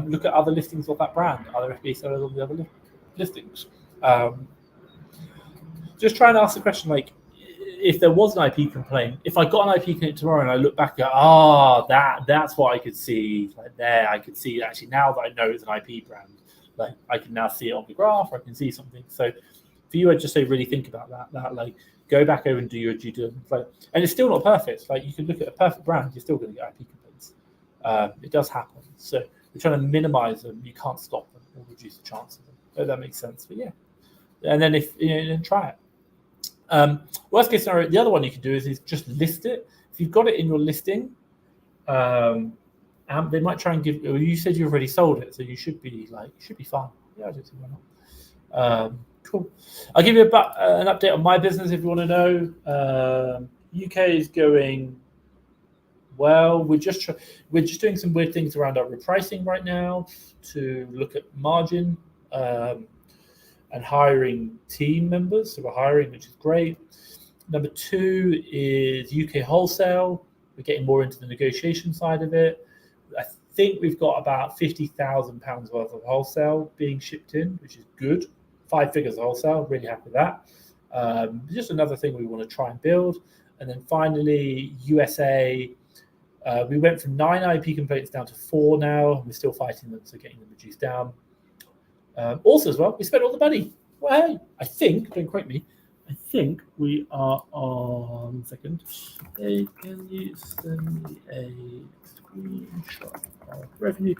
Look at other listings of that brand. Are there FBA sellers on the other listings? Just try and ask the question, like, if there was an IP complaint, if I got an IP complaint tomorrow and I look back at, that's what I could see. Like, there, I could see actually now that I know it's an IP brand, like, I can now see it on the graph, or I can see something. So for you, I'd just say really think about that, like, go back over and do your due diligence. Like, and it's still not perfect. Like, you can look at a perfect brand, you're still going to get IP complaints. It does happen. So we're trying to minimize them. You can't stop them or reduce the chance of them. So that makes sense. But yeah. And then then try it. Worst case scenario, the other one you can do is just list it. If you've got it in your listing, they might try and give. Well, you said you already sold it, so you should be fine. Yeah, I don't see why not. Cool. I'll give you an update on my business if you want to know. UK is going well. We're just doing some weird things around our repricing right now to look at margin. And hiring team members. So we're hiring, which is great. Number 2 is UK wholesale. We're getting more into the negotiation side of it. I think we've got about £50,000 worth of wholesale being shipped in, which is good. 5 figures of wholesale, really happy with that. Just another thing we want to try and build. And then finally, USA, we went from 9 IP complaints down to 4 now. We're still fighting them, so getting them reduced down. Also as well, we spent all the money. Well, hey, I think, don't quote me, I think we are on, second. Hey, can you send me a screenshot of revenue?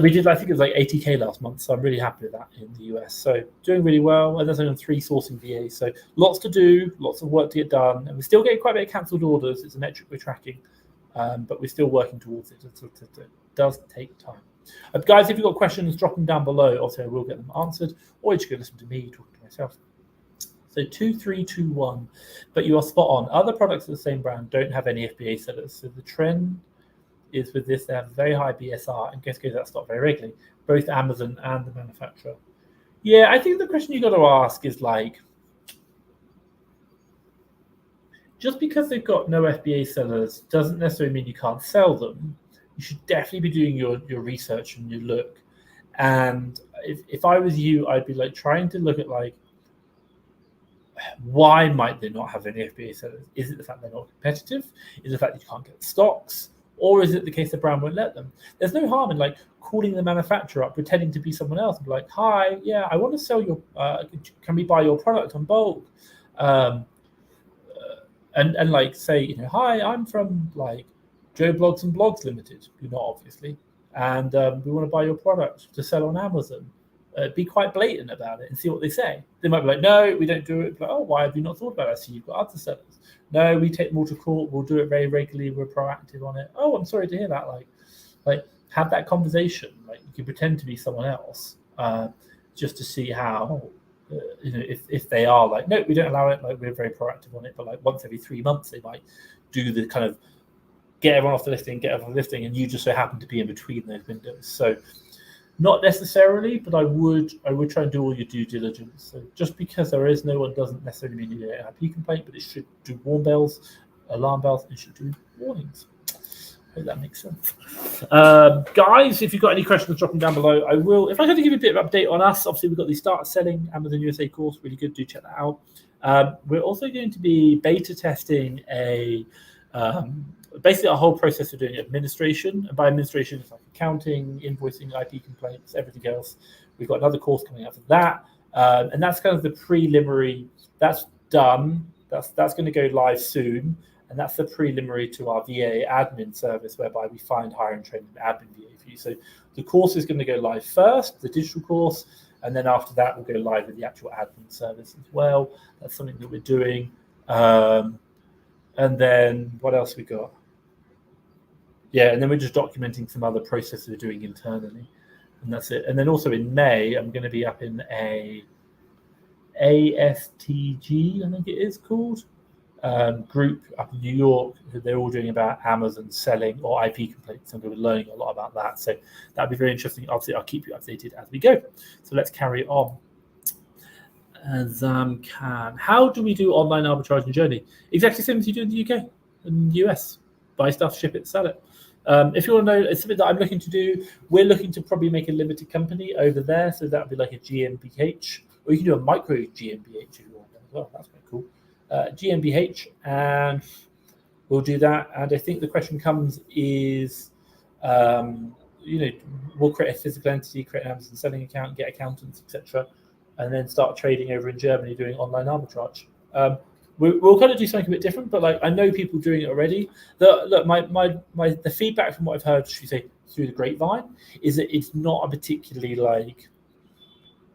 We did, I think it was like 80K last month, so I'm really happy with that in the US. So doing really well, and that's only on 3 sourcing VAs. So lots to do, lots of work to get done, and we're still getting quite a bit of cancelled orders. It's a metric we're tracking, but we're still working towards it. It does take time. Guys, if you've got questions, drop them down below. Also, I will get them answered, or you just go listen to me talking to myself. So 2321, but you are spot on. Other products of the same brand don't have any FBA sellers. So the trend is with this, they have very high BSR and guess goes out of stock very regularly, both Amazon and the manufacturer. Yeah, I think the question you got to ask is like, just because they've got no FBA sellers doesn't necessarily mean you can't sell them. You should definitely be doing your research and your look. And if I was you, I'd be like trying to look at like, why might they not have any FBA sellers? Is it the fact they're not competitive? Is it the fact that you can't get stocks? Or is it the case the brand won't let them? There's no harm in like calling the manufacturer up, pretending to be someone else, and be like, "Hi, yeah, I want to sell your. Can we buy your product on bulk?" And like say, "Hi, I'm from like Joe Blogs and Blogs Limited. You're not obviously, and we want to buy your product to sell on Amazon." Be quite blatant about it and see what they say. They might be like, "No, we don't do it." Like, "Oh, why have you not thought about it? So you've got other sellers." "No, we take them all to court. We'll do it very regularly. We're proactive on it." "Oh, I'm sorry to hear that." Like have that conversation. Like you can pretend to be someone else, just to see how, if they are like, "No, we don't allow it." Like we're very proactive on it, but like once every 3 months they might do the kind of get everyone off the listing, and you just so happen to be in between those windows. So. Not necessarily, but I would try and do all your due diligence. So just because there is no one doesn't necessarily mean you need an IP complaint, but it should do warn bells, alarm bells, and it should do warnings. I hope that makes sense. Guys, if you've got any questions, drop them down below. I will, if I had to give you a bit of update on us, obviously we've got the Start Selling Amazon USA course, really good, do check that out. We're also going to be beta testing basically our whole process of doing administration, and by administration it's like accounting, invoicing, IP complaints, everything else. We've got another course coming out for that, and that's kind of the preliminary. That's done. That's going to go live soon, and that's the preliminary to our VA admin service, whereby we find, hire, and train an admin VA for you. So the course is going to go live first, the digital course, and then after that we'll go live with the actual admin service as well. That's something that we're doing. And then what else we got? Yeah, and then we're just documenting some other processes we're doing internally, and that's it. And then also in May, I'm going to be up in a ASTG, I think it is called, group up in New York. They're all doing about Amazon selling or IP complaints, and we're learning a lot about that. So that'd be very interesting. Obviously, I'll keep you updated as we go. So let's carry on. How do we do online arbitrage and journey? Exactly the same as you do in the UK and US. Buy stuff, ship it, sell it. If you want to know, it's something that I'm looking to do. We're looking to probably make a limited company over there, so that would be like a GmbH, or you can do a micro GmbH if you want as well. That's quite cool. GmbH, and we'll do that. And I think the question comes is, we'll create a physical entity, create an Amazon selling account, get accountants, etc., and then start trading over in Germany doing online arbitrage. We'll kind of do something a bit different, but like I know people doing it already. The feedback from what I've heard, should we say, through the grapevine, is that it's not a particularly like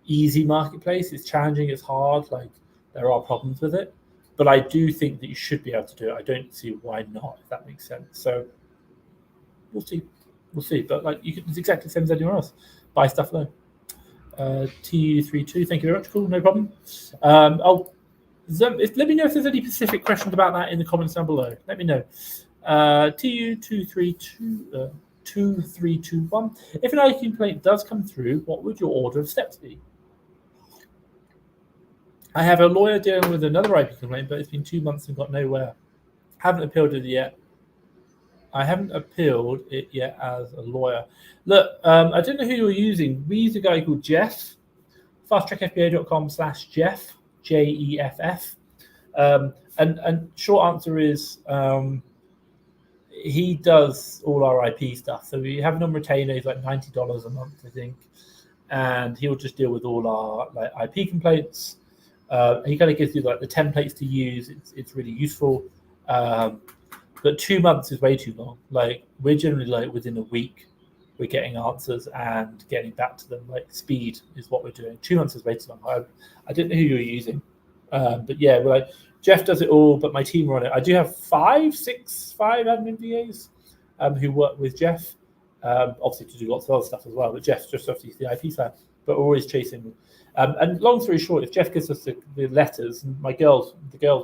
easy marketplace. It's challenging, it's hard, like there are problems with it. But I do think that you should be able to do it. I don't see why not, if that makes sense. So we'll see. But like it's exactly the same as anywhere else. Buy stuff low. TU32, thank you very much. Cool, no problem. Let me know if there's any specific questions about that in the comments down below. Let me know. TU232, 2321. If an IP complaint does come through, what would your order of steps be? I have a lawyer dealing with another IP complaint, but it's been 2 months and got nowhere. Haven't appealed it yet. I haven't appealed it yet as a lawyer. Look, I don't know who you're using. We use a guy called Jeff. fasttrackfba.com/Jeff, Jeff. And short answer is he does all our IP stuff. So we have him on retainer. He's like $90 a month, I think, and he'll just deal with all our like IP complaints. He kind of gives you like the templates to use. It's really useful. But 2 months is way too long. Like we're generally like within a week, we're getting answers and getting back to them. Like speed is what we're doing. 2 months is way too long. I didn't know who you were using, but yeah, we're like Jeff does it all, but my team are on it. I do have five admin VAs who work with Jeff, obviously to do lots of other stuff as well. But Jeff's just obviously the IP side, but we're always chasing. And long story short, if Jeff gives us the letters, the girls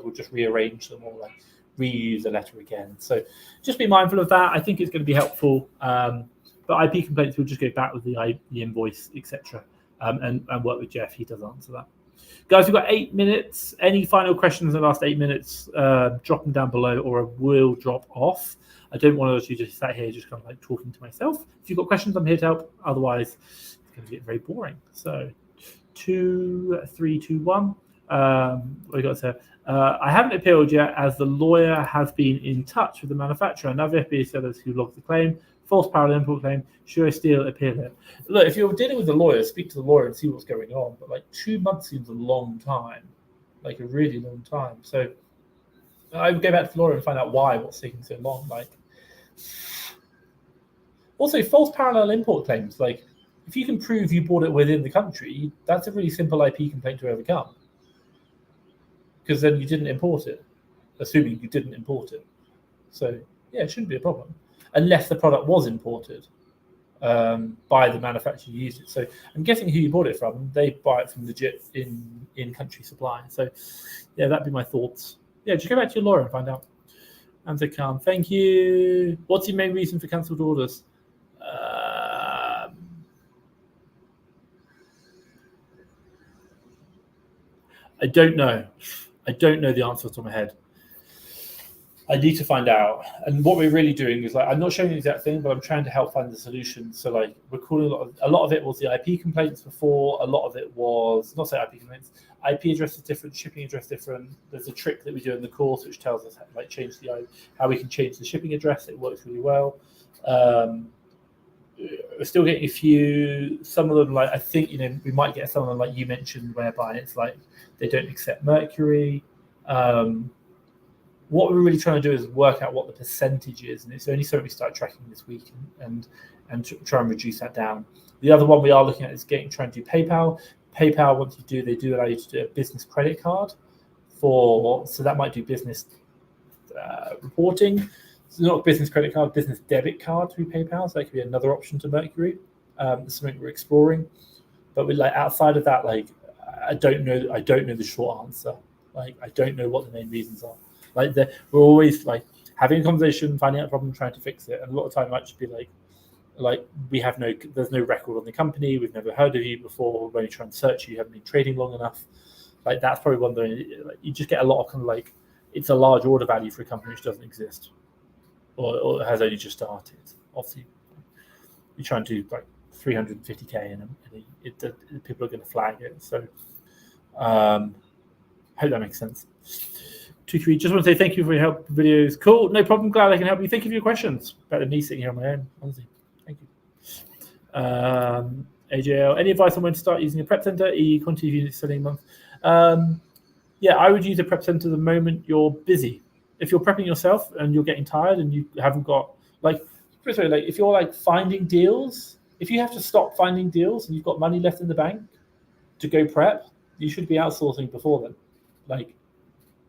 will just rearrange them or like reuse the letter again. So just be mindful of that. I think it's going to be helpful. But IP complaints will just go back with the invoice, etc. And work with Jeff. He does answer that. Guys, we've got 8 minutes. Any final questions in the last 8 minutes, drop them down below or I will drop off. I don't want to just sat here just kind of like talking to myself. If you've got questions, I'm here to help. Otherwise, it's going to get very boring. So 2, 3, 2, 1. What we got to say? I haven't appealed yet as the lawyer has been in touch with the manufacturer and other FBA sellers who logged the claim. False parallel import claim. Should I still appeal it? Look, if you're dealing with a lawyer, speak to the lawyer and see what's going on. But like 2 months seems a long time, like a really long time. So I would go back to the lawyer and find out what's taking so long. Like, also false parallel import claims. Like, if you can prove you bought it within the country, that's a really simple IP complaint to overcome. Because then you didn't import it, assuming you didn't import it. So yeah, it shouldn't be a problem. Unless the product was imported by the manufacturer who used it. So I'm guessing who you bought it from, they buy it from legit in-country supply. So yeah, that'd be my thoughts. Yeah, just go back to your lawyer and find out. Answer Khan, thank you. What's your main reason for cancelled orders? I don't know. I don't know the answer off the top of my head. I need to find out. And what we're really doing is like, I'm not showing the exact thing, but I'm trying to help find the solution. So like we're calling a lot of it was the IP complaints before. A lot of it was not say IP complaints. IP address is different, shipping address different. There's a trick that we do in the course which tells us how we can change the shipping address. It works really well. We're still getting a few. Some of them, like I think we might get some of them like you mentioned, whereby it's like they don't accept Mercury. What we're really trying to do is work out what the percentage is, and it's only something we start tracking this week and try and reduce that down. The other one we are looking at is trying to do PayPal. PayPal, once you do, they do allow you to do a business credit card so that might do business reporting. So not a business credit card, business debit card through PayPal. So that could be another option to Mercury. It's something we're exploring, but we like outside of that, like I don't know the short answer. Like I don't know what the main reasons are. Like we're always like having a conversation, finding out a problem, trying to fix it. And a lot of time it might just be like there's no record on the company. We've never heard of you before. We're only trying to search you. Haven't been trading long enough. Like that's probably one thing. Like, you just get a lot of kind of like it's a large order value for a company which doesn't exist or has only just started. Obviously, you try and do like 350K and people are going to flag it. So hope that makes sense. 2-3. Just want to say thank you for your help videos. Cool, no problem. Glad I can help you. Thank you for your questions. Better than me sitting here on my own, honestly. Thank you. AJL, any advice on when to start using a prep center? Quantity units selling a month. Yeah, I would use a prep center the moment you're busy. If you're prepping yourself and you're getting tired and you haven't got like if you're like finding deals, if you have to stop finding deals and you've got money left in the bank to go prep, you should be outsourcing before then. Like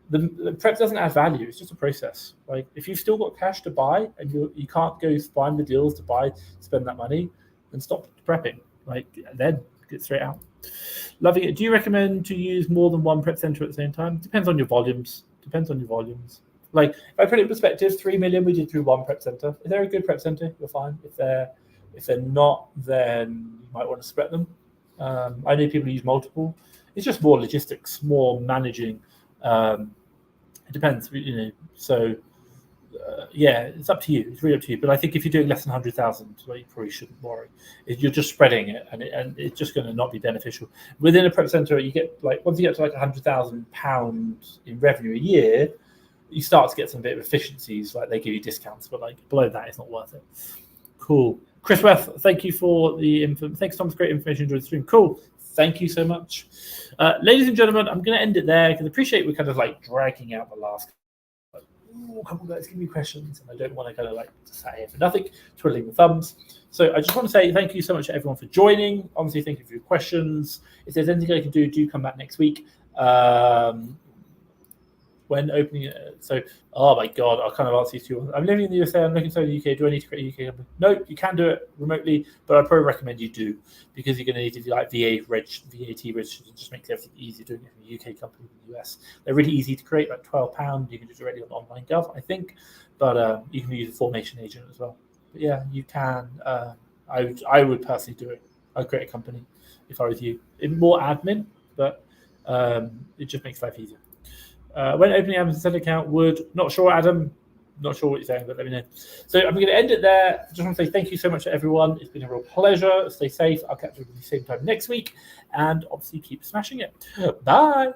the prep doesn't add value. It's just a process. Like if you've still got cash to buy and you can't go find the deals to spend that money, then stop prepping. Like then get straight out. Loving it. Do you recommend to use more than one prep center at the same time? Depends on your volumes. Like if I put it in perspective, 3 million we did through one prep center. If they're a good prep center, you're fine. If they're not, then you might want to spread them. I know people use multiple. It's just more logistics, more managing. It depends, So yeah, it's up to you. It's really up to you. But I think if you're doing less than 100,000, well, you probably shouldn't worry. You're just spreading it, and it's just going to not be beneficial. Within a prep center, you get once you get to £100,000 in revenue a year, you start to get some bit of efficiencies. Like they give you discounts, but below that, it's not worth it. Cool. Chris Weth, thank you for the info. Thanks, Tom. Great information during the stream. Cool. Thank you so much. Ladies and gentlemen, I'm going to end it there because I appreciate we're kind of dragging out the last couple of guys give me questions, and I don't want to kind of sat here for nothing, twiddling the thumbs. So I just want to say thank you so much to everyone for joining. Honestly, thank you for your questions. If there's anything I can do come back next week. When opening it, so oh my god, I'll kind of answer these two. I'm living in the USA. I'm looking to the UK. Do I need to create a UK company? No, you can do it remotely, but I'd probably recommend you do because you're going to need to do VAT registration. It just makes everything easier doing it from a UK company in the US. They're really easy to create, £12. You can do it already on Online Gov, I think, but you can use a formation agent as well. But yeah, you can. I would personally do it. I'd create a company if I was you. It's more admin, but it just makes life easier. When opening Amazon account, not sure, Adam. Not sure what you're saying, but let me know. So I'm going to end it there. Just want to say thank you so much to everyone. It's been a real pleasure. Stay safe. I'll catch you at the same time next week. And obviously keep smashing it. Bye.